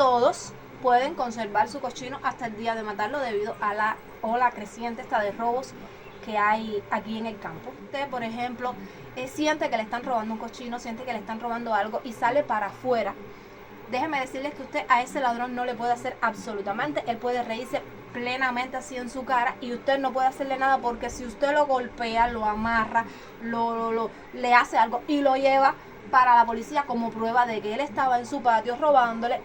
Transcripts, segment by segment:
todos pueden conservar su cochino hasta el día de matarlo debido a la ola creciente esta de robos que hay aquí en el campo. Usted, por ejemplo, siente que le están robando un cochino, siente que le están robando algo y sale para afuera. Déjeme decirles que usted a ese ladrón no le puede hacer absolutamente, él puede reírse plenamente así en su cara y usted no puede hacerle nada, porque si usted lo golpea, lo amarra, le hace algo y lo lleva para la policía como prueba de que él estaba en su patio robándole,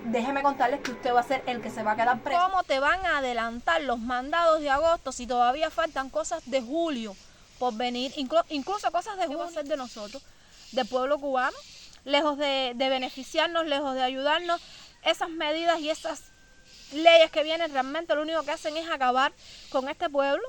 déjeme contarles que usted va a ser el que se va a quedar preso. ¿Cómo te van a adelantar los mandados de agosto si todavía faltan cosas de julio por venir, incluso cosas de julio? ¿Qué va a ser de nosotros, del pueblo cubano? Lejos de beneficiarnos, lejos de ayudarnos, esas medidas y esas leyes que vienen realmente lo único que hacen es acabar con este pueblo.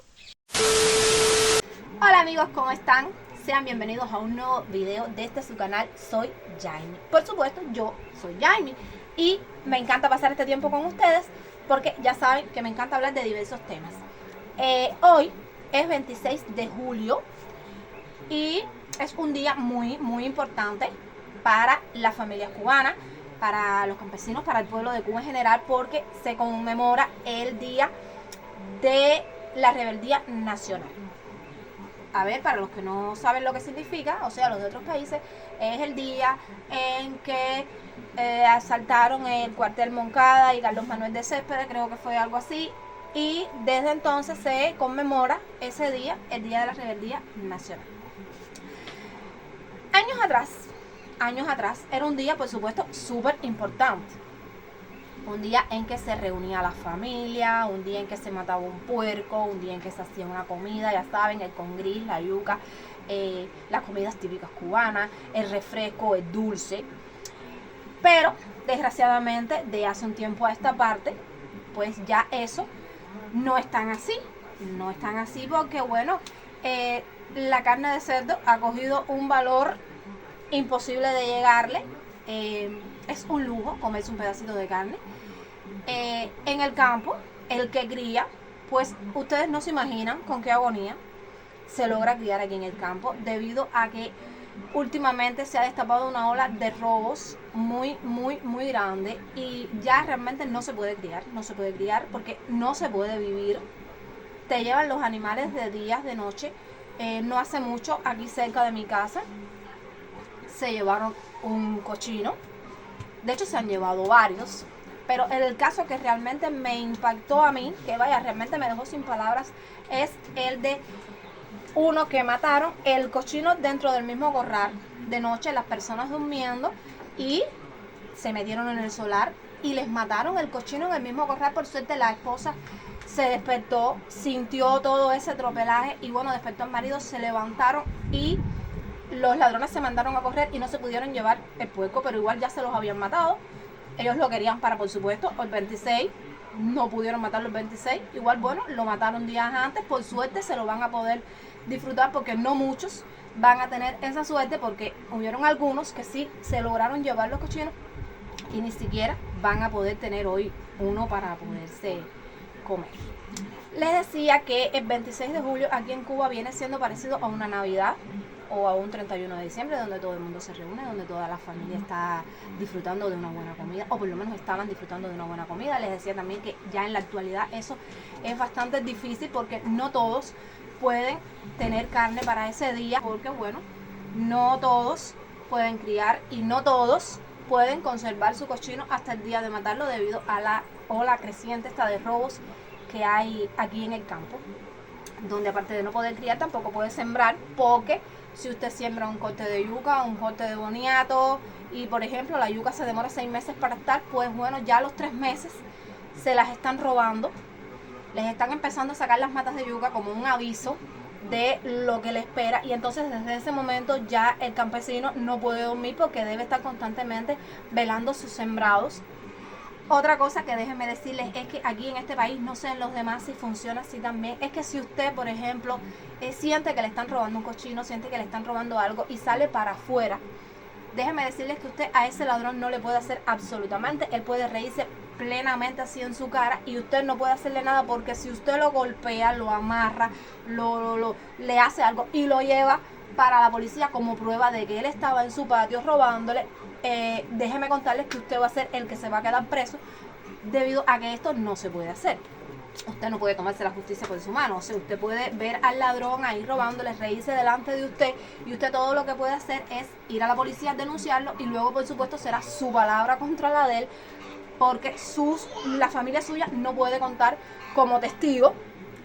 Hola amigos, ¿cómo están? Sean bienvenidos a un nuevo video de este su canal. Soy Jaime. Por supuesto, yo soy Jaime y me encanta pasar este tiempo con ustedes porque ya saben que me encanta hablar de diversos temas. Hoy es 26 de julio y es un día muy importante para las familias cubanas, para los campesinos, para el pueblo de Cuba en general, porque se conmemora el día de la rebeldía nacional. A ver, para los que no saben lo que significa, o sea, los de otros países, es el día en que asaltaron el cuartel Moncada y Carlos Manuel de Céspedes, creo que fue algo así, y desde entonces se conmemora ese día, el día de la rebeldía nacional. Años atrás era un día, por supuesto, súper importante. Un día en que se reunía la familia, un día en que se mataba un puerco, un día en que se hacía una comida, ya saben, el congris, la yuca, las comidas típicas cubanas, el refresco, el dulce. Pero, desgraciadamente, de hace un tiempo a esta parte, pues ya eso no es tan así. No es tan así porque, bueno, la carne de cerdo ha cogido un valor imposible de llegarle. Es un lujo comerse un pedacito de carne. En el campo, el que cría, pues ustedes no se imaginan con qué agonía se logra criar aquí en el campo, debido a que últimamente se ha destapado una ola de robos muy grande y ya realmente no se puede criar porque no se puede vivir. Te llevan los animales de días, de noche. No hace mucho, aquí cerca de mi casa, se llevaron un cochino. De hecho, se han llevado varios. Pero el caso que realmente me impactó a mí, que vaya, realmente me dejó sin palabras, es el de uno que mataron el cochino dentro del mismo corral. De noche, las personas durmiendo, y se metieron en el solar y les mataron el cochino en el mismo corral. Por suerte, la esposa se despertó, sintió todo ese tropelaje y bueno, despertó al marido, se levantaron y los ladrones se mandaron a correr y no se pudieron llevar el puerco, pero igual ya se los habían matado. Ellos lo querían para, por supuesto, el 26. No pudieron matarlo el 26. Igual, bueno, lo mataron días antes. Por suerte se lo van a poder disfrutar porque no muchos van a tener esa suerte, porque hubieron algunos que sí se lograron llevar los cochinos y ni siquiera van a poder tener hoy uno para poderse comer. Les decía que el 26 de julio aquí en Cuba viene siendo parecido a una Navidad o a un 31 de diciembre, donde todo el mundo se reúne, donde toda la familia está disfrutando de una buena comida, o por lo menos estaban disfrutando de una buena comida. Les decía también que ya en la actualidad eso es bastante difícil porque no todos pueden tener carne para ese día, porque bueno, no todos pueden criar y no todos pueden conservar su cochino hasta el día de matarlo debido a la ola creciente esta de robos que hay aquí en el campo, donde aparte de no poder criar tampoco puede sembrar, porque si usted siembra un corte de yuca, un corte de boniato, y por ejemplo la yuca se demora 6 meses para estar, pues bueno, ya a los 3 meses se las están robando, les están empezando a sacar las matas de yuca como un aviso de lo que le espera, y entonces desde ese momento ya el campesino no puede dormir porque debe estar constantemente velando sus sembrados. Otra cosa que déjenme decirles es que aquí en este país, no sé en los demás si funciona así también, es que si usted, por ejemplo, siente que le están robando un cochino, siente que le están robando algo y sale para afuera, déjenme decirles que usted a ese ladrón no le puede hacer absolutamente, él puede reírse plenamente así en su cara y usted no puede hacerle nada, porque si usted lo golpea, lo amarra, le hace algo y lo lleva para la policía como prueba de que él estaba en su patio robándole, déjeme contarles que usted va a ser el que se va a quedar preso debido a que esto no se puede hacer. Usted no puede tomarse la justicia por su mano. O sea, usted puede ver al ladrón ahí robándole, reírse delante de usted, y usted todo lo que puede hacer es ir a la policía, denunciarlo, y luego por supuesto será su palabra contra la de él, porque la familia suya no puede contar como testigo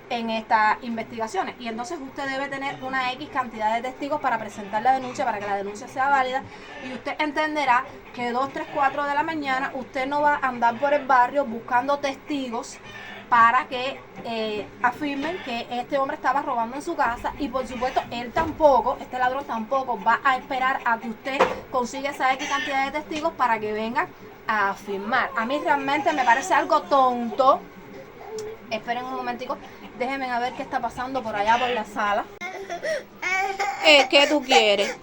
en estas investigaciones. Y entonces usted debe tener una X cantidad de testigos para presentar la denuncia, para que la denuncia sea válida, y usted entenderá que 2, 3, 4 de la mañana usted no va a andar por el barrio buscando testigos para que afirmen que este hombre estaba robando en su casa, y por supuesto él tampoco, este ladrón tampoco va a esperar a que usted consiga esa X cantidad de testigos para que vengan a afirmar. A mí realmente me parece algo tonto. Esperen un momentico, déjenme a ver qué está pasando por allá por la sala. ¿Qué tú quieres?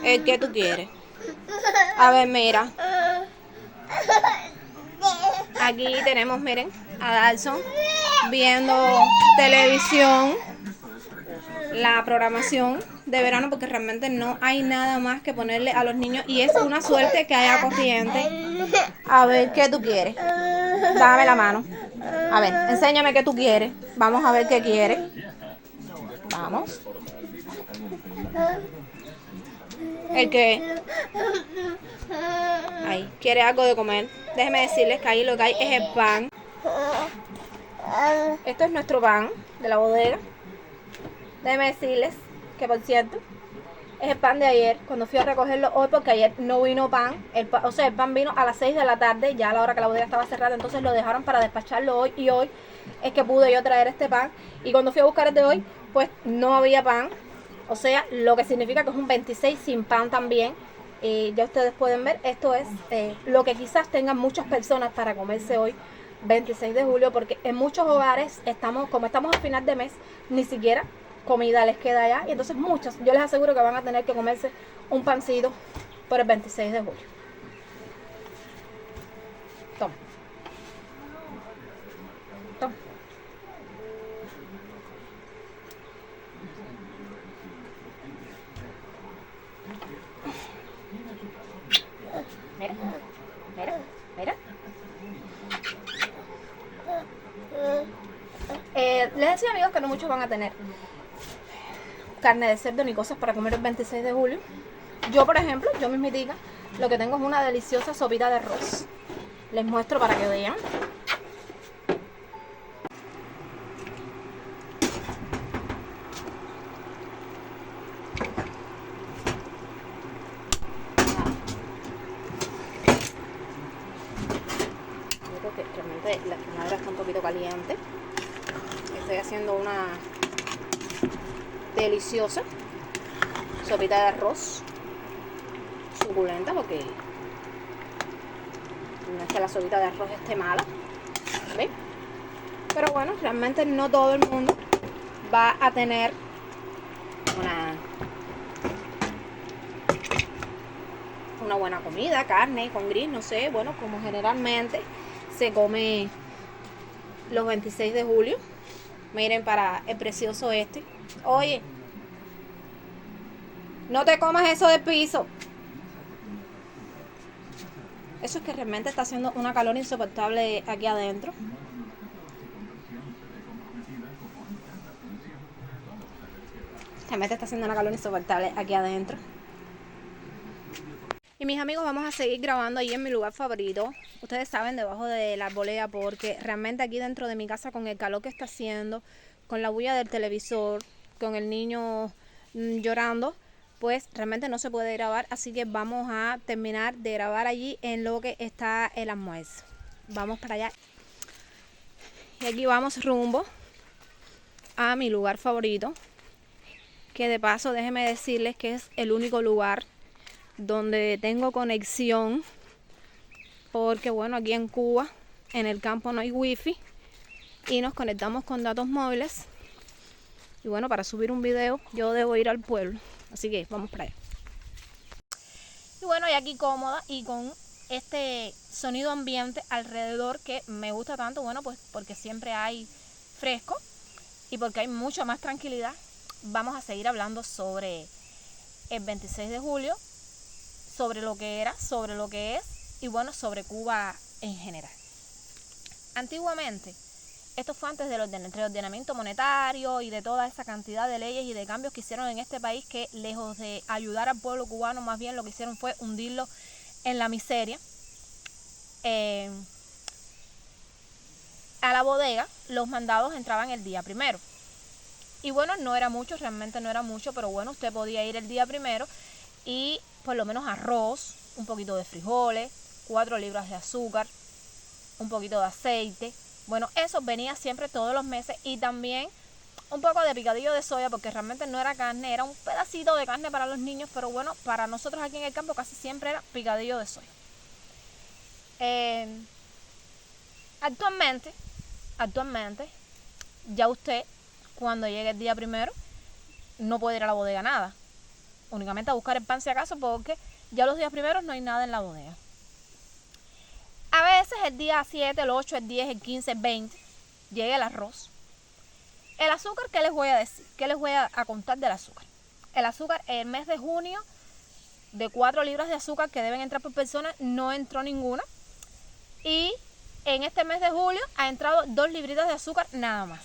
¿Qué tú quieres? A ver, mira. Aquí tenemos, miren, a Dalson viendo televisión, la programación de verano, porque realmente no hay nada más que ponerle a los niños, y es una suerte que haya corriente. A ver, ¿qué tú quieres? Dame la mano. A ver, enséñame qué tú quieres. Vamos a ver qué quieres. Vamos. ¿El qué? Ahí, quiere algo de comer. Déjenme decirles que ahí lo que hay es el pan. Esto es nuestro pan de la bodega. Déjenme decirles que, por cierto, es el pan de ayer, cuando fui a recogerlo hoy, porque ayer no vino pan. O sea, el pan vino a las 6 de la tarde, ya a la hora que la bodega estaba cerrada, entonces lo dejaron para despacharlo hoy, y hoy es que pude yo traer este pan. Y cuando fui a buscar el de hoy, pues no había pan. O sea, lo que significa que es un 26 sin pan también. Ya ustedes pueden ver, esto es lo que quizás tengan muchas personas para comerse hoy, 26 de julio, porque en muchos hogares, como estamos a final de mes, ni siquiera comida les queda allá, y entonces muchos, yo les aseguro que van a tener que comerse un pancito por el 26 de julio. Toma. Toma. Mira, mira, mira. Les decía, amigos, que no muchos van a tener carne de cerdo ni cosas para comer el 26 de julio. Yo, por ejemplo, yo mismitica, lo que tengo es una deliciosa sopita de arroz. Les muestro para que vean. Que realmente la quemadura está un poquito caliente. Estoy haciendo una deliciosa sopita de arroz suculenta, porque no es que la sopita de arroz esté mala, ¿ven? Pero bueno, realmente no todo el mundo va a tener una buena comida, carne con gris, no sé, bueno, como generalmente se come los 26 de julio. Miren para el precioso este. Oye, no te comas eso del piso. Eso es que realmente está haciendo una calor insoportable aquí adentro. Realmente está haciendo una calor insoportable aquí adentro. Y mis amigos, vamos a seguir grabando ahí en mi lugar favorito. Ustedes saben, debajo de la arboleda, porque realmente aquí dentro de mi casa, con el calor que está haciendo, con la bulla del televisor, con el niño llorando, pues realmente no se puede grabar. Así que vamos a terminar de grabar allí en lo que está el almuerzo. Vamos para allá. Y aquí vamos rumbo a mi lugar favorito, que de paso déjenme decirles que es el único lugar donde tengo conexión, porque bueno, aquí en Cuba, en el campo no hay wifi, y nos conectamos con datos móviles, y bueno, para subir un video yo debo ir al pueblo, así que vamos para allá. Y bueno, y aquí cómoda y con este sonido ambiente alrededor que me gusta tanto, bueno, pues porque siempre hay fresco y porque hay mucha más tranquilidad. Vamos a seguir hablando sobre el 26 de julio. sobre lo que era, sobre lo que es y bueno, sobre Cuba en general. Antiguamente, esto fue antes del ordenamiento monetario y de toda esa cantidad de leyes y de cambios que hicieron en este país, que lejos de ayudar al pueblo cubano, más bien lo que hicieron fue hundirlo en la miseria. A la bodega los mandados entraban el día primero. Y bueno, no era mucho, realmente no era mucho, pero bueno, usted podía ir el día primero y por lo menos arroz, un poquito de frijoles, 4 libras de azúcar, un poquito de aceite. Bueno, eso venía siempre todos los meses, y también un poco de picadillo de soya, porque realmente no era carne, era un pedacito de carne para los niños, pero bueno, para nosotros aquí en el campo casi siempre era picadillo de soya. Actualmente, ya usted, cuando llegue el día primero, no puede ir a la bodega nada, únicamente a buscar el pan si acaso, porque ya los días primeros no hay nada en la bodega. A veces el día 7, el 8, el 10, el 15, el 20, llega el arroz. El azúcar, ¿qué les voy a decir? ¿Qué les voy a contar del azúcar? El azúcar, el mes de junio, de 4 libras de azúcar que deben entrar por persona, no entró ninguna. Y en este mes de julio ha entrado 2 libritas de azúcar nada más.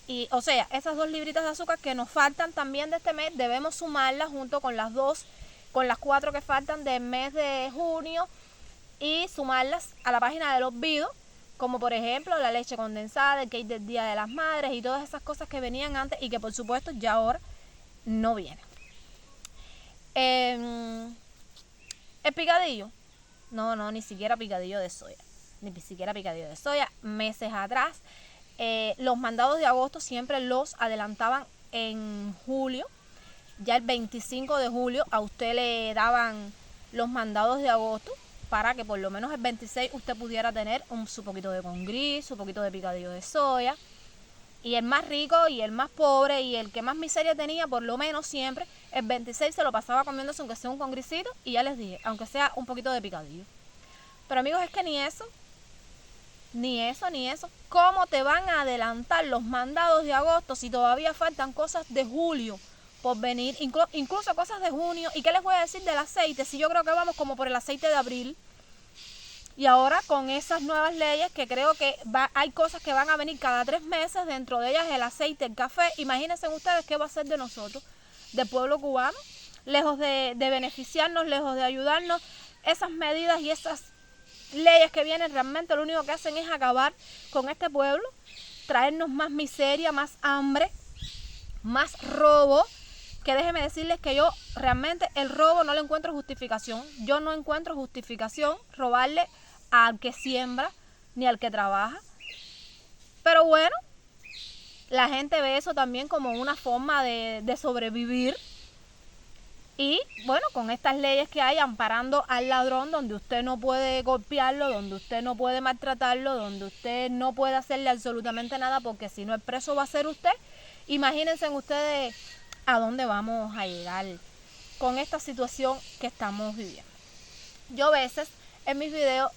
Y, o sea, esas 2 libritas de azúcar que nos faltan también de este mes, debemos sumarlas junto con las 4 que faltan del mes de junio, y sumarlas a la página del olvido, como por ejemplo la leche condensada, el cake del Día de las Madres y todas esas cosas que venían antes y que por supuesto ya ahora no vienen. El picadillo, no, ni siquiera picadillo de soya, meses atrás. Los mandados de agosto siempre los adelantaban en julio. Ya el 25 de julio a usted le daban los mandados de agosto, para que por lo menos el 26 usted pudiera tener su poquito de congrí, su poquito de picadillo de soya. Y el más rico y el más pobre y el que más miseria tenía, por lo menos siempre, el 26 se lo pasaba comiéndose aunque sea un congricito, y ya les dije, aunque sea un poquito de picadillo. Pero amigos, es que ni eso. ¿Cómo te van a adelantar los mandados de agosto si todavía faltan cosas de julio por venir, incluso cosas de junio? ¿Y qué les voy a decir del aceite? Si yo creo que vamos como por el aceite de abril. Y ahora con esas nuevas leyes, que creo que hay cosas que van a venir cada 3 meses, dentro de ellas el aceite, el café. Imagínense ustedes qué va a ser de nosotros, del pueblo cubano, lejos de beneficiarnos, lejos de ayudarnos. Esas medidas y esas leyes que vienen realmente lo único que hacen es acabar con este pueblo, traernos más miseria, más hambre, más robo. Que déjenme decirles que yo realmente el robo no le encuentro justificación. Yo no encuentro justificación robarle al que siembra ni al que trabaja. Pero bueno, la gente ve eso también como una forma de sobrevivir. Y bueno, con estas leyes que hay amparando al ladrón, donde usted no puede golpearlo, donde usted no puede maltratarlo, donde usted no puede hacerle absolutamente nada, porque si no el preso va a ser usted. Imagínense ustedes a dónde vamos a llegar con esta situación que estamos viviendo. Yo a veces en mis videos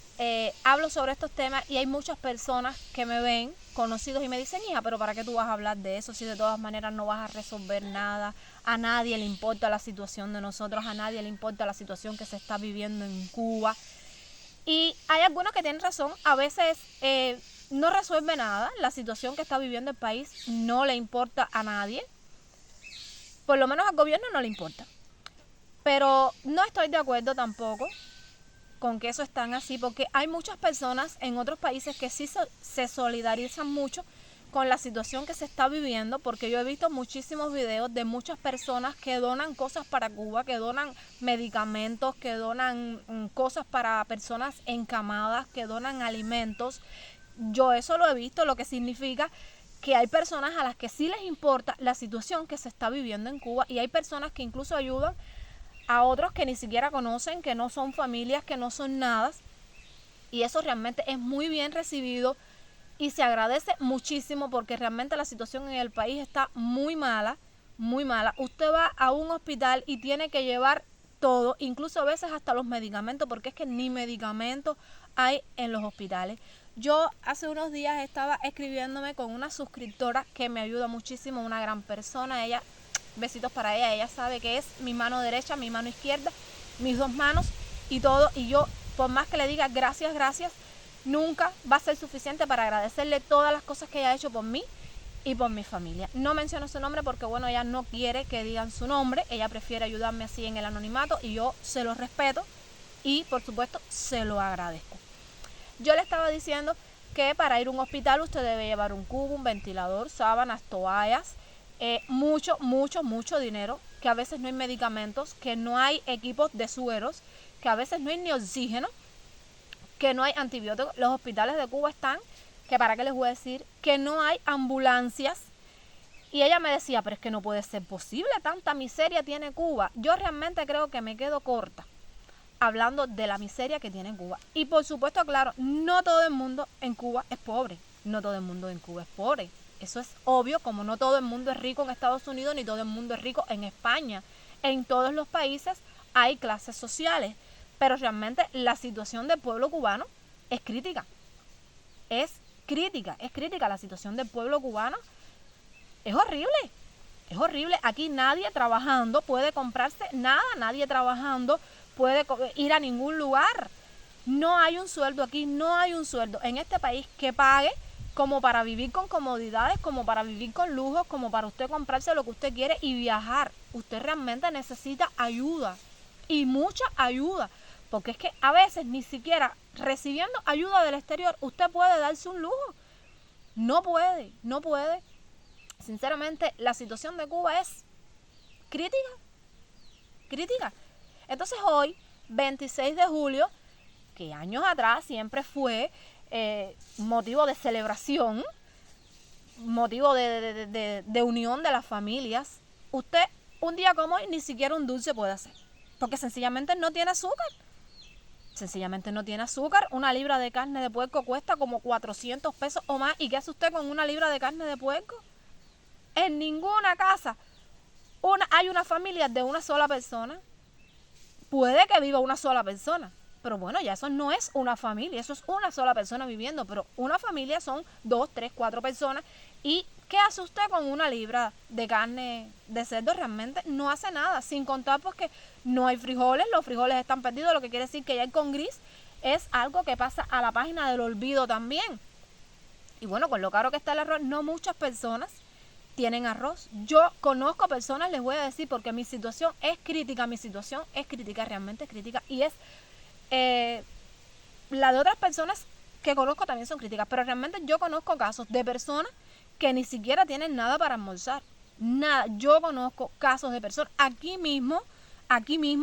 hablo sobre estos temas y hay muchas personas que me ven, conocidos, y me dicen, hija, pero ¿para qué tú vas a hablar de eso si de todas maneras no vas a resolver nada? A nadie le importa la situación de nosotros, a nadie le importa la situación que se está viviendo en Cuba. Y hay algunos que tienen razón, a veces no resuelve nada, la situación que está viviendo el país no le importa a nadie, por lo menos al gobierno no le importa. Pero no estoy de acuerdo tampoco con que eso es tan así, porque hay muchas personas en otros países que sí se solidarizan mucho con la situación que se está viviendo, porque yo he visto muchísimos videos de muchas personas que donan cosas para Cuba, que donan medicamentos, que donan cosas para personas encamadas, que donan alimentos. Yo eso lo he visto, lo que significa que hay personas a las que sí les importa la situación que se está viviendo en Cuba, y hay personas que incluso ayudan a otros que ni siquiera conocen, que no son familias, que no son nada, y eso realmente es muy bien recibido y se agradece muchísimo, porque realmente la situación en el país está muy mala, muy mala. Usted va a un hospital y tiene que llevar todo, incluso a veces hasta los medicamentos, porque es que ni medicamentos hay en los hospitales. Yo hace unos días estaba escribiéndome con una suscriptora que me ayuda muchísimo, una gran persona. Ella, besitos para ella, ella sabe que es mi mano derecha, mi mano izquierda. mis 2 manos y todo, y yo, por más que le diga gracias, gracias, nunca va a ser suficiente para agradecerle todas las cosas que ella ha hecho por mí y por mi familia. No menciono su nombre porque, bueno, ella no quiere que digan su nombre, ella prefiere ayudarme así en el anonimato y yo se lo respeto y, por supuesto, se lo agradezco. Yo le estaba diciendo que para ir a un hospital usted debe llevar un cubo, un ventilador, sábanas, toallas, mucho dinero, que a veces no hay medicamentos, que no hay equipos de sueros, que a veces no hay ni oxígeno, que no hay antibióticos. Los hospitales de Cuba están, que para qué les voy a decir, que no hay ambulancias. Y ella me decía, pero es que no puede ser posible, tanta miseria tiene Cuba. Yo realmente creo que me quedo corta hablando de la miseria que tiene Cuba. Y por supuesto, claro, no todo el mundo en Cuba es pobre. No todo el mundo en Cuba es pobre. Eso es obvio, como no todo el mundo es rico en Estados Unidos, ni todo el mundo es rico en España. En todos los países hay clases sociales. Pero realmente la situación del pueblo cubano es crítica. Es crítica la situación del pueblo cubano. Es horrible. Es horrible. Aquí nadie trabajando puede comprarse nada. Nadie trabajando puede ir a ningún lugar. No hay un sueldo aquí, no hay un sueldo en este país que pague como para vivir con comodidades, como para vivir con lujos, como para usted comprarse lo que usted quiere y viajar. Usted realmente necesita ayuda y mucha ayuda, porque es que a veces ni siquiera recibiendo ayuda del exterior usted puede darse un lujo. No puede. Sinceramente, la situación de Cuba es crítica. Entonces hoy, 26 de julio, que años atrás siempre fue motivo de celebración, motivo de unión de las familias, usted un día como hoy ni siquiera un dulce puede hacer, porque sencillamente no tiene azúcar. Una libra de carne de puerco cuesta como 400 pesos o más. ¿Y qué hace usted con una libra de carne de puerco? En ninguna casa hay una familia de una sola persona. Puede que viva una sola persona, pero bueno, ya eso no es una familia, eso es una sola persona viviendo, pero una familia son 2, 3, 4 personas. ¿Y qué hace usted con una libra de carne de cerdo? Realmente no hace nada, sin contar porque no hay frijoles, los frijoles están perdidos, lo que quiere decir que ya el con gris es algo que pasa a la página del olvido también. Y bueno, con lo caro que está el arroz, no muchas personas tienen arroz. Yo conozco personas, les voy a decir, porque mi situación es crítica, realmente es crítica, y es la de otras personas que conozco también son críticas, pero realmente yo conozco casos de personas que ni siquiera tienen nada para almorzar, nada. Yo conozco casos de personas aquí mismo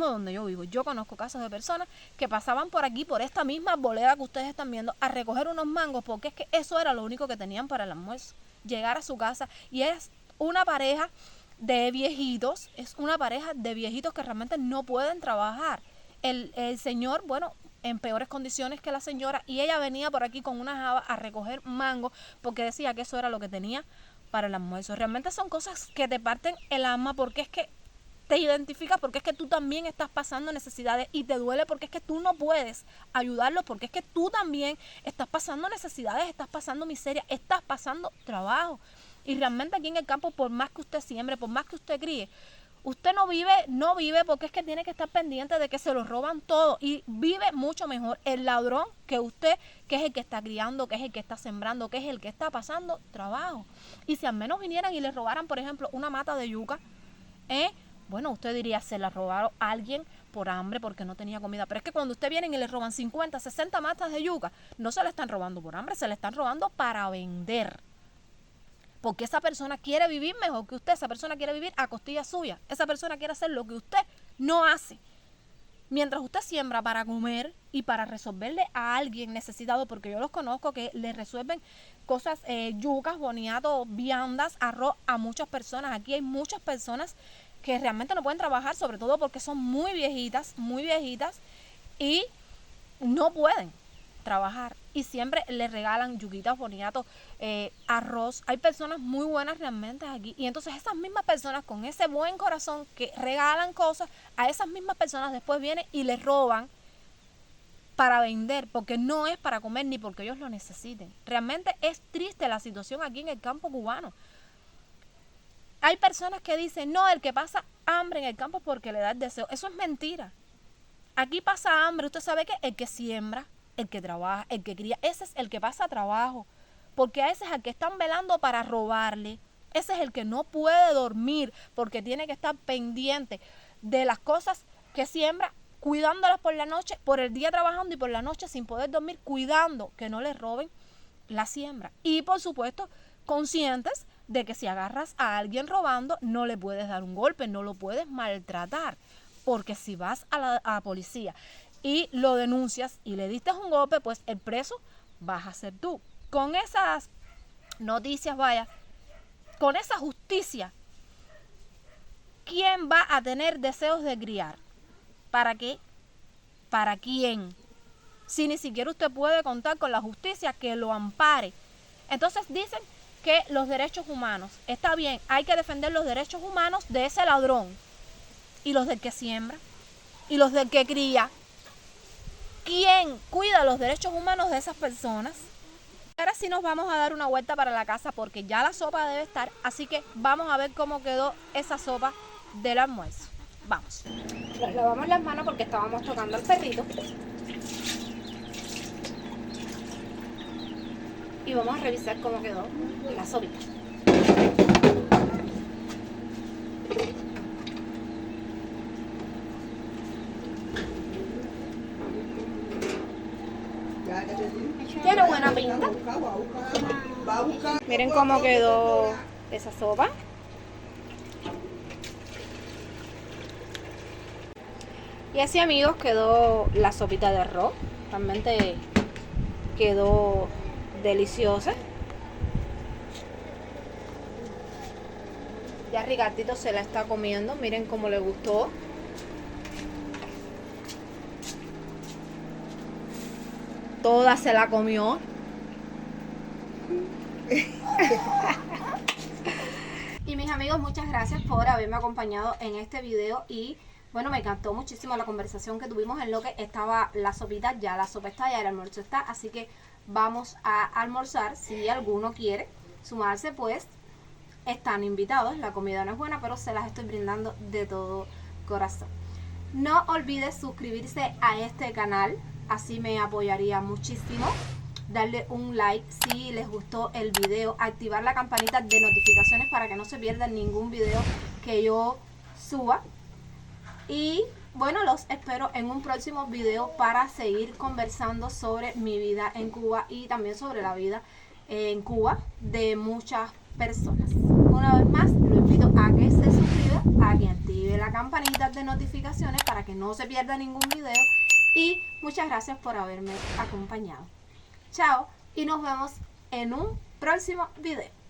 donde yo vivo, yo conozco casos de personas que pasaban por aquí, por esta misma bolera que ustedes están viendo, a recoger unos mangos, porque es que eso era lo único que tenían para el almuerzo, llegar a su casa. Y es una pareja de viejitos, que realmente no pueden trabajar. El señor, bueno, en peores condiciones que la señora, y ella venía por aquí con una java a recoger mango porque decía que eso era lo que tenía para el almuerzo. Realmente son cosas que te parten el alma, porque es que te identificas, porque es que tú también estás pasando necesidades y te duele porque es que tú no puedes ayudarlos, porque es que tú también estás pasando necesidades, estás pasando miseria, estás pasando trabajo. Y realmente aquí en el campo, por más que usted siembre, por más que usted críe, usted no vive porque es que tiene que estar pendiente de que se lo roban todo, y vive mucho mejor el ladrón que usted, que es el que está criando, que es el que está sembrando, que es el que está pasando trabajo. Y si al menos vinieran y le robaran, por ejemplo, una mata de yuca, bueno, usted diría, se la robaron a alguien por hambre, porque no tenía comida. Pero es que cuando usted viene y le roban 50, 60 matas de yuca, no se le están robando por hambre, se le están robando para vender. Porque esa persona quiere vivir mejor que usted, esa persona quiere vivir a costilla suya, esa persona quiere hacer lo que usted no hace. Mientras usted siembra para comer y para resolverle a alguien necesitado, porque yo los conozco que le resuelven cosas, yucas, boniatos, viandas, arroz a muchas personas. Aquí hay muchas personas que realmente no pueden trabajar, sobre todo porque son muy viejitas y no pueden trabajar, y siempre les regalan yuquitas, boniatos, arroz. Hay personas muy buenas realmente aquí, y entonces esas mismas personas con ese buen corazón que regalan cosas, a esas mismas personas después vienen y les roban para vender, porque no es para comer ni porque ellos lo necesiten. Realmente es triste la situación aquí en el campo cubano. Hay personas que dicen, no, el que pasa hambre en el campo es porque le da el deseo. Eso es mentira. Aquí pasa hambre, usted sabe que el que siembra, el que trabaja, el que cría, ese es el que pasa trabajo, porque a ese es el que están velando para robarle, ese es el que no puede dormir porque tiene que estar pendiente de las cosas que siembra, cuidándolas por la noche, por el día trabajando y por la noche sin poder dormir, cuidando que no le roben la siembra. Y por supuesto, conscientes de que si agarras a alguien robando, no le puedes dar un golpe, no lo puedes maltratar. Porque si vas a la policía y lo denuncias y le diste un golpe, pues el preso vas a ser tú. Con esas noticias, vaya, con esa justicia, ¿quién va a tener deseos de criar? ¿Para qué? ¿Para quién? Si ni siquiera usted puede contar con la justicia que lo ampare. Entonces dicen que los derechos humanos, está bien, hay que defender los derechos humanos de ese ladrón, y los del que siembra, y los del que cría. ¿Quién cuida los derechos humanos de esas personas? Ahora sí nos vamos a dar una vuelta para la casa porque ya la sopa debe estar, así que vamos a ver cómo quedó esa sopa del almuerzo. Vamos. Nos lavamos las manos porque estábamos tocando al perrito. Y vamos a revisar cómo quedó la sopita. Tiene buena pinta. Miren cómo quedó esa sopa. Y así, amigos, quedó la sopita de arroz. Realmente quedó deliciosa. Ya Ricardito se la está comiendo. Miren cómo le gustó. Toda se la comió. Y mis amigos, muchas gracias por haberme acompañado en este video. Y bueno, me encantó muchísimo la conversación que tuvimos en lo que estaba la sopita. Ya la sopa está, ya el almuerzo está. Así que vamos a almorzar. Si alguno quiere sumarse, pues están invitados. La comida no es buena, pero se las estoy brindando de todo corazón. No olvides suscribirse a este canal. Así me apoyaría muchísimo. Darle un like si les gustó el video. Activar la campanita de notificaciones para que no se pierdan ningún video que yo suba. Y bueno, los espero en un próximo video para seguir conversando sobre mi vida en Cuba y también sobre la vida en Cuba de muchas personas. Una vez más, lo invito a que se suscriba, a que active la campanita de notificaciones para que no se pierda ningún video. Y muchas gracias por haberme acompañado. Chao y nos vemos en un próximo video.